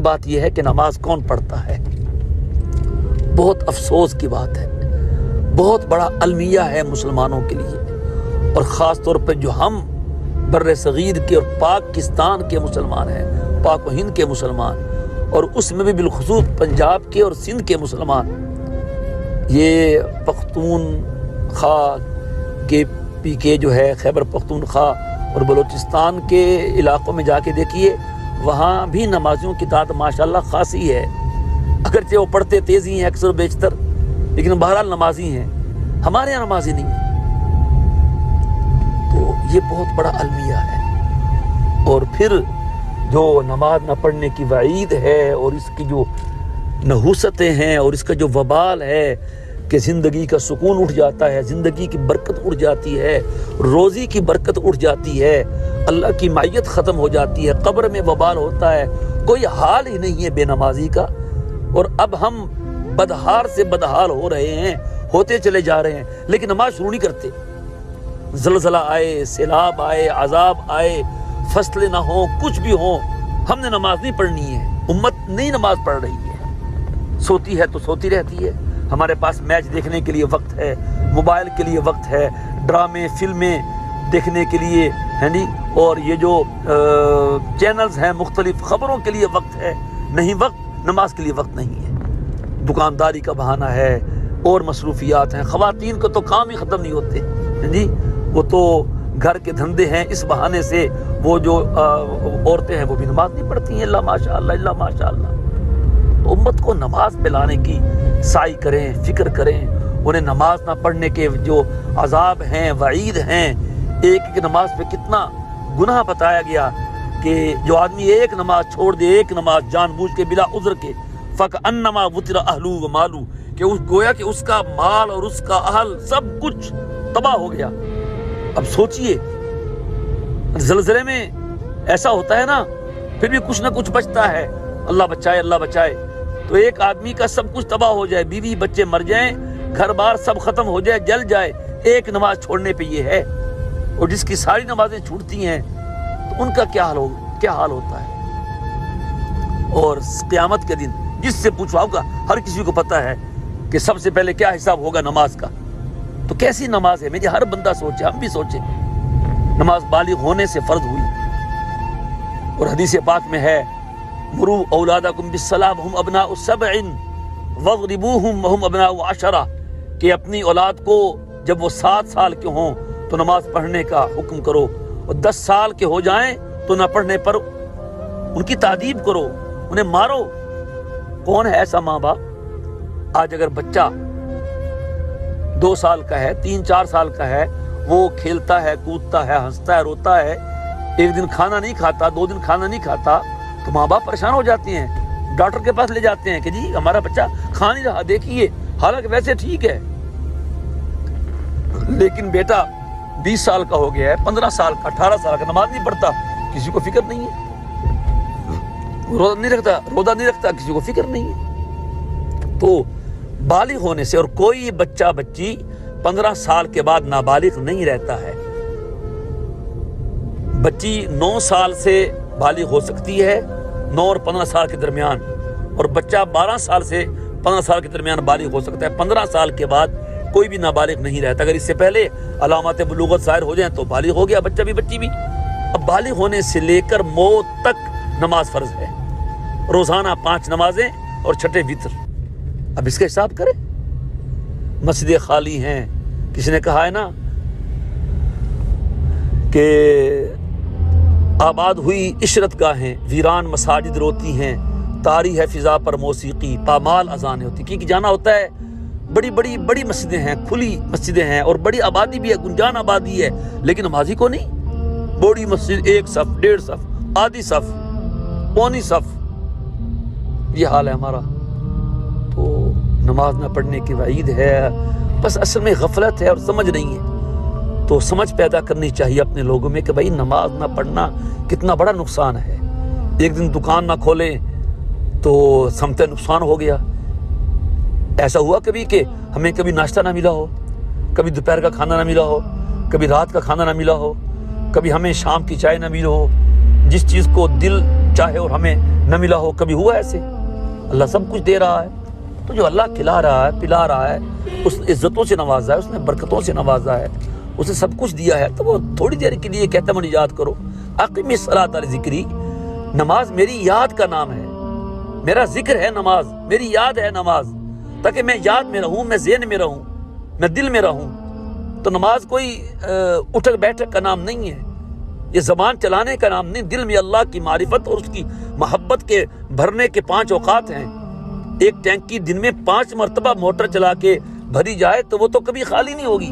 بات یہ ہے کہ نماز کون پڑھتا ہے؟ بہت افسوس کی بات ہے، بہت بڑا المیہ ہے مسلمانوں کے لیے، اور خاص طور پہ جو ہم بر صغیر کے اور پاکستان کے مسلمان ہیں، پاک و ہند کے مسلمان، اور اس میں بھی بالخصوص پنجاب کے اور سندھ کے مسلمان، یہ پختونخوا کے پی کے جو ہے خیبر پختونخوا اور بلوچستان کے علاقوں میں جا کے دیکھیے، وہاں بھی نمازیوں کی تعداد ماشاءاللہ خاصی ہے، اگرچہ وہ پڑھتے تیزی ہیں اکثر و بیشتر، لیکن بہرحال نمازی ہیں۔ ہمارے یہاں نمازی نہیں ہیں، تو یہ بہت بڑا المیہ ہے۔ اور پھر جو نماز نہ پڑھنے کی وعید ہے اور اس کی جو نحوستیں ہیں اور اس کا جو وبال ہے کہ زندگی کا سکون اٹھ جاتا ہے، زندگی کی برکت اٹھ جاتی ہے، روزی کی برکت اٹھ جاتی ہے، اللہ کی معیت ختم ہو جاتی ہے، قبر میں وبال ہوتا ہے، کوئی حال ہی نہیں ہے بے نمازی کا۔ اور اب ہم بدحال سے بدحال ہو رہے ہیں، ہوتے چلے جا رہے ہیں، لیکن نماز شروع نہیں کرتے۔ زلزلہ آئے، سیلاب آئے، عذاب آئے، فصلیں نہ ہوں، کچھ بھی ہوں، ہم نے نماز نہیں پڑھنی ہے۔ امت نہیں نماز پڑھ رہی ہے، سوتی ہے تو سوتی رہتی ہے۔ ہمارے پاس میچ دیکھنے کے لیے وقت ہے، موبائل کے لیے وقت ہے، ڈرامے فلمیں دیکھنے کے لیے ہیں جی، اور یہ جو چینلز ہیں مختلف، خبروں کے لیے وقت ہے، نہیں وقت نماز کے لیے وقت نہیں ہے۔ دکانداری کا بہانہ ہے اور مصروفیات ہیں، خواتین کو تو کام ہی ختم نہیں ہوتے ہیں جی، وہ تو گھر کے دھندے ہیں، اس بہانے سے وہ جو عورتیں ہیں وہ بھی نماز نہیں پڑھتی ہیں، اللہ ماشاء اللہ، اللہ ماشاء اللہ۔ تو امت کو نماز پہ لانے کی سعی کریں، فکر کریں، انہیں نماز نہ پڑھنے کے جو عذاب ہیں، وعید ہیں، ایک ایک نماز پہ کتنا گناہ بتایا گیا کہ جو آدمی ایک نماز چھوڑ دے، ایک نماز جان بوجھ کے بلا عذر کے، فَكَأَنَّمَا وُتِرَ أَهْلُهُ وَمَالُهُ، کہ گویا کہ اس کا مال اور اس کا اہل سب کچھ تباہ ہو گیا۔ اب سوچئے زلزلے میں ایسا ہوتا ہے نا، پھر بھی کچھ نہ کچھ بچتا ہے، اللہ بچائے، اللہ بچائے۔ تو ایک آدمی کا سب کچھ تباہ ہو جائے، بیوی بچے مر جائیں، گھر بار سب ختم ہو جائے، جل جائے، ایک نماز چھوڑنے پہ یہ ہے۔ اور جس کی ساری نمازیں چھوٹتی ہیں تو ان کا کیا حال ہوتا ہے۔ اور قیامت کے دن جس سے پوچھو ہوگا، ہر کسی کو پتا ہے کہ سب سے پہلے کیا حساب ہوگا نماز کا۔ تو کیسی نماز ہے، میرے ہر بندہ سوچے، ہم بھی سوچیں۔ نماز بالغ ہونے سے فرض ہوئی، اور حدیث پاک میں ہے مروا اولادکم بالصلاۃ وهم ابناء 7 واضربوهم وهم ابناء 10، کہ اپنی اولاد کو جب وہ 7 سال کے ہوں تو نماز پڑھنے کا حکم کرو، اور 10 سال کے ہو جائیں تو نہ پڑھنے پر ان کی تعذیب کرو، انہیں مارو۔ کون ہے ایسا ماں باپ؟ آج اگر بچہ 2 سال کا ہے، 3-4 سال کا ہے، وہ کھیلتا ہے، کودتا ہے، ہنستا ہے، روتا ہے، ایک دن کھانا نہیں کھاتا، 2 دن کھانا نہیں کھاتا، تو ماں باپ پریشان ہو جاتے ہیں، ڈاکٹر کے پاس لے جاتے ہیں کہ جی ہمارا بچہ کھا نہیں رہا، دیکھیے، حالانکہ ویسے ٹھیک ہے، لیکن بیٹا 20 سال کا ہو گیا ہے، 15 سال کا، 18 سال کا، نماز نہیں پڑھتا، کسی کو فکر نہیں ہے، روزہ نہیں رکھتا، کسی کو فکر نہیں ہے۔ تو بالغ ہونے سے، اور کوئی بچہ بچی 15 سال کے بعد نابالغ نہیں رہتا ہے۔ بچی 9 سال سے بالغ ہو سکتی ہے، 9 اور 15 سال کے درمیان، اور بچہ 12 سال سے 15 سال کے درمیان بالغ ہو سکتا ہے۔ 15 سال کے بعد کوئی بھی نابالغ نہیں رہتا۔ اگر اس سے پہلے علامات بلوغت ظاہر ہو جائیں تو بالغ ہو گیا بچہ بھی، بچی بھی۔ اب بالغ ہونے سے لے کر موت تک نماز فرض ہے، روزانہ 5 نمازیں اور 6 وتر۔ اب اس کا حساب کریں، مسجدیں خالی ہیں، کسی نے کہا ہے نا کہ آباد ہوئی عشرت گاہیں، ویران مساجد روتی ہیں، طاری ہے فضا پر موسیقی، پامال اذانیں ہوتی، کیونکہ جانا ہوتا ہے، بڑی مسجدیں ہیں، کھلی مسجدیں ہیں، اور بڑی آبادی بھی ہے، گنجان آبادی ہے، لیکن نمازی کو نہیں۔ بڑی مسجد 1 صف، 1.5 صف، آدھی صف، پونی صف، یہ حال ہے ہمارا۔ تو نماز نہ پڑھنے کی وعید ہے، بس اصل میں غفلت ہے اور سمجھ نہیں ہے۔ تو سمجھ پیدا کرنی چاہیے اپنے لوگوں میں کہ بھائی نماز نہ پڑھنا کتنا بڑا نقصان ہے۔ ایک دن دکان نہ کھولیں تو سمتے نقصان ہو گیا۔ ایسا ہوا کبھی کہ ہمیں کبھی ناشتہ نہ ملا ہو، کبھی دوپہر کا کھانا نہ ملا ہو، کبھی رات کا کھانا نہ ملا ہو، کبھی ہمیں شام کی چائے نہ ملی ہو، جس چیز کو دل چاہے اور ہمیں نہ ملا ہو؟ کبھی ہوا ایسے؟ اللہ سب کچھ دے رہا ہے. تو جو اللہ کھلا رہا ہے، پلا رہا ہے، اس نے عزتوں سے نوازا ہے، اس نے برکتوں سے نوازا ہے، اس نے سب کچھ دیا ہے، تو وہ تھوڑی دیر کے لیے کہتا ہے مجھے یاد کرو. اقیم الصلاۃ لذکری، نماز میری یاد کا نام ہے، میرا ذکر ہے نماز، میری یاد ہے نماز، تاکہ میں یاد میں رہوں، میں ذہن میں رہوں، میں دل میں رہوں. تو نماز کوئی اٹھک بیٹھک کا نام نہیں ہے، یہ زبان چلانے کا نام نہیں. دل میں اللہ کی معرفت اور اس کی محبت کے بھرنے کے 5 اوقات ہیں. ایک ٹینکی دن میں 5 مرتبہ موٹر چلا کے بھری جائے تو وہ تو کبھی خالی نہیں ہوگی.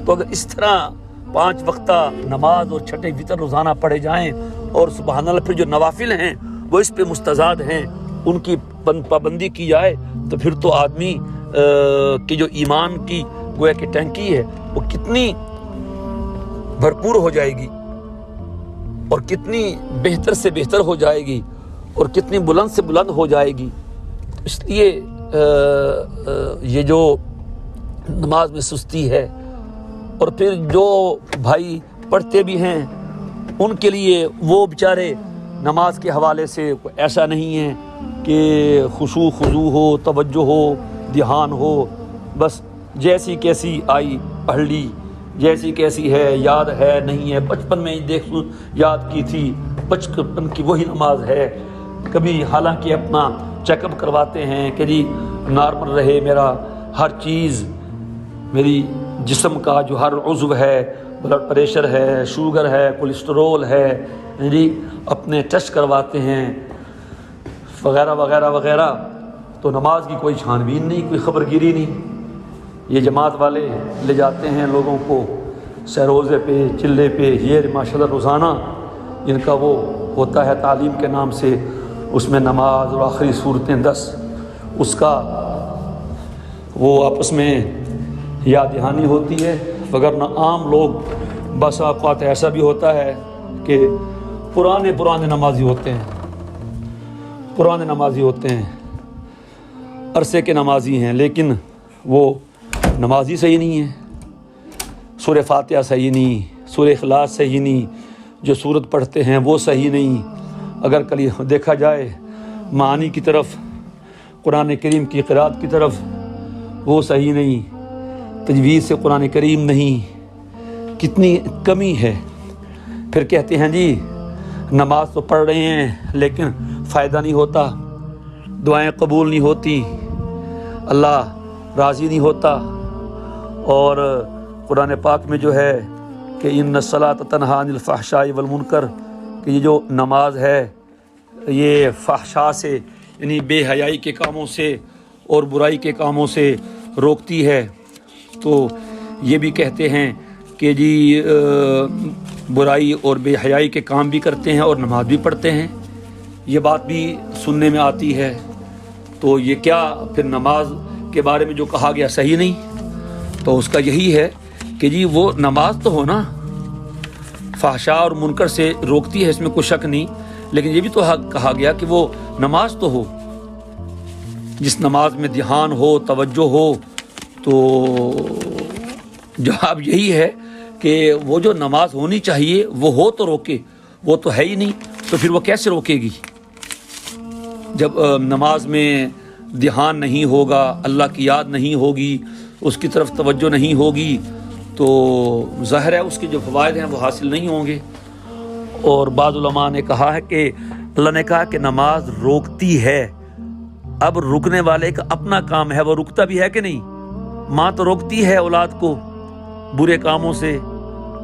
تو اگر اس طرح 5 وقتہ نماز اور چھٹے وتر روزانہ پڑھے جائیں اور سبحان اللہ، پھر جو نوافل ہیں وہ اس پہ مستزاد ہیں، ان کی پابندی کی جائے، تو پھر تو آدمی کی جو ایمان کی گویا کہ ٹینکی ہے وہ کتنی بھرپور ہو جائے گی، اور کتنی بہتر سے بہتر ہو جائے گی، اور کتنی بلند سے بلند ہو جائے گی. اس لیے یہ جو نماز میں سستی ہے، اور پھر جو بھائی پڑھتے بھی ہیں ان کے لیے وہ بیچارے نماز کے حوالے سے ایسا نہیں ہے کہ خشوع خضوع ہو، توجہ ہو، دھیان ہو، بس جیسی کیسی آئی پڑھ لی، جیسی کیسی ہے یاد ہے نہیں ہے، بچپن میں دیکھ یاد کی تھی، بچپن کی وہی نماز ہے. کبھی حالانکہ اپنا چیک اپ کرواتے ہیں کہ جی نارمل رہے میرا ہر چیز، میری جسم کا جو ہر عضو ہے، بلڈ پریشر ہے، شوگر ہے، کولیسٹرول ہے، جی اپنے ٹیسٹ کرواتے ہیں وغیرہ وغیرہ وغیرہ. تو نماز کی کوئی چھان بین نہیں، کوئی خبر گیری نہیں. یہ جماعت والے لے جاتے ہیں لوگوں کو سروزے پہ، چلے پہ، یہ ماشاءاللہ روزانہ ان کا وہ ہوتا ہے تعلیم کے نام سے، اس میں نماز اور آخری صورتیں 10 اس کا وہ آپس میں یاد دہانی ہوتی ہے. وگرنہ عام لوگ بس اوقات ایسا بھی ہوتا ہے کہ پرانے نمازی ہوتے ہیں، پرانے نمازی ہوتے ہیں، عرصے کے نمازی ہیں، لیکن وہ نمازی صحیح نہیں ہے، سورہ فاتحہ صحیح نہیں، سورہ اخلاص صحیح نہیں، جو سورت پڑھتے ہیں وہ صحیح نہیں. اگر کل دیکھا جائے معانی کی طرف، قرآن کریم کی قرات کی طرف، وہ صحیح نہیں، تجوید سے قرآن کریم نہیں، کتنی کمی ہے. پھر کہتے ہیں جی نماز تو پڑھ رہے ہیں لیکن فائدہ نہیں ہوتا، دعائیں قبول نہیں ہوتی، اللہ راضی نہیں ہوتا. اور قرآن پاک میں جو ہے کہ ان الصلاۃ تنہی عن الفحشاء والمنکر، کہ یہ جو نماز ہے یہ فحشاء سے یعنی بے حیائی کے کاموں سے اور برائی کے کاموں سے روکتی ہے. تو یہ بھی کہتے ہیں کہ جی برائی اور بے حیائی کے کام بھی کرتے ہیں اور نماز بھی پڑھتے ہیں، یہ بات بھی سننے میں آتی ہے. تو یہ کیا پھر نماز کے بارے میں جو کہا گیا صحیح نہیں؟ تو اس کا یہی ہے کہ جی وہ نماز تو ہو نا، فحشاء اور منکر سے روکتی ہے، اس میں کوئی شک نہیں، لیکن یہ بھی تو کہا گیا کہ وہ نماز تو ہو، جس نماز میں دھیان ہو، توجہ ہو. تو جواب یہی ہے کہ وہ جو نماز ہونی چاہیے وہ ہو تو روکے، وہ تو ہے ہی نہیں، تو پھر وہ کیسے روکے گی؟ جب نماز میں دھیان نہیں ہوگا، اللہ کی یاد نہیں ہوگی، اس کی طرف توجہ نہیں ہوگی، تو ظاہر ہے اس کے جو فوائد ہیں وہ حاصل نہیں ہوں گے. اور بعض علماء نے کہا ہے کہ اللہ نے کہا کہ نماز روکتی ہے. اب رکنے والے کا اپنا کام ہے، وہ رکتا بھی ہے کہ نہیں؟ ماں تو روکتی ہے اولاد کو برے کاموں سے،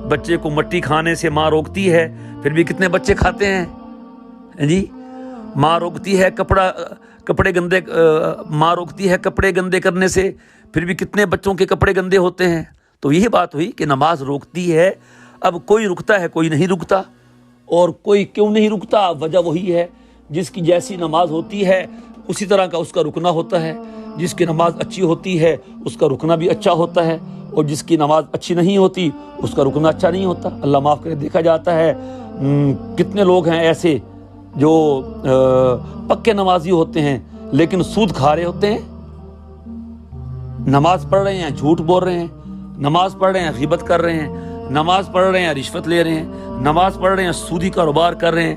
بچے کو مٹی کھانے سے ماں روکتی ہے، پھر بھی کتنے بچے کھاتے ہیں جی. ماں روکتی ہے کپڑے گندے، ماں روکتی ہے کپڑے گندے کرنے سے، پھر بھی کتنے بچوں کے کپڑے گندے ہوتے ہیں. تو یہی بات ہوئی کہ نماز روکتی ہے. اب کوئی رکتا ہے، کوئی نہیں رکتا. اور کوئی کیوں نہیں رکتا؟ وجہ وہی ہے، جس کی جیسی نماز ہوتی ہے اسی طرح کا اس کا رکنا ہوتا ہے. جس کی نماز اچھی ہوتی ہے اس کا رکنا بھی اچھا ہوتا ہے، اور جس کی نماز اچھی نہیں ہوتی اس کا رکنا اچھا نہیں ہوتا. اللہ معاف کرے. دیکھا جاتا ہے کتنے لوگ ہیں ایسے جو پکے نمازی ہوتے ہیں لیکن سود کھا رہے ہوتے ہیں. نماز پڑھ رہے ہیں جھوٹ بول رہے ہیں، نماز پڑھ رہے ہیں غیبت کر رہے ہیں، نماز پڑھ رہے ہیں رشوت لے رہے ہیں، نماز پڑھ رہے ہیں سودی کاروبار کر رہے ہیں،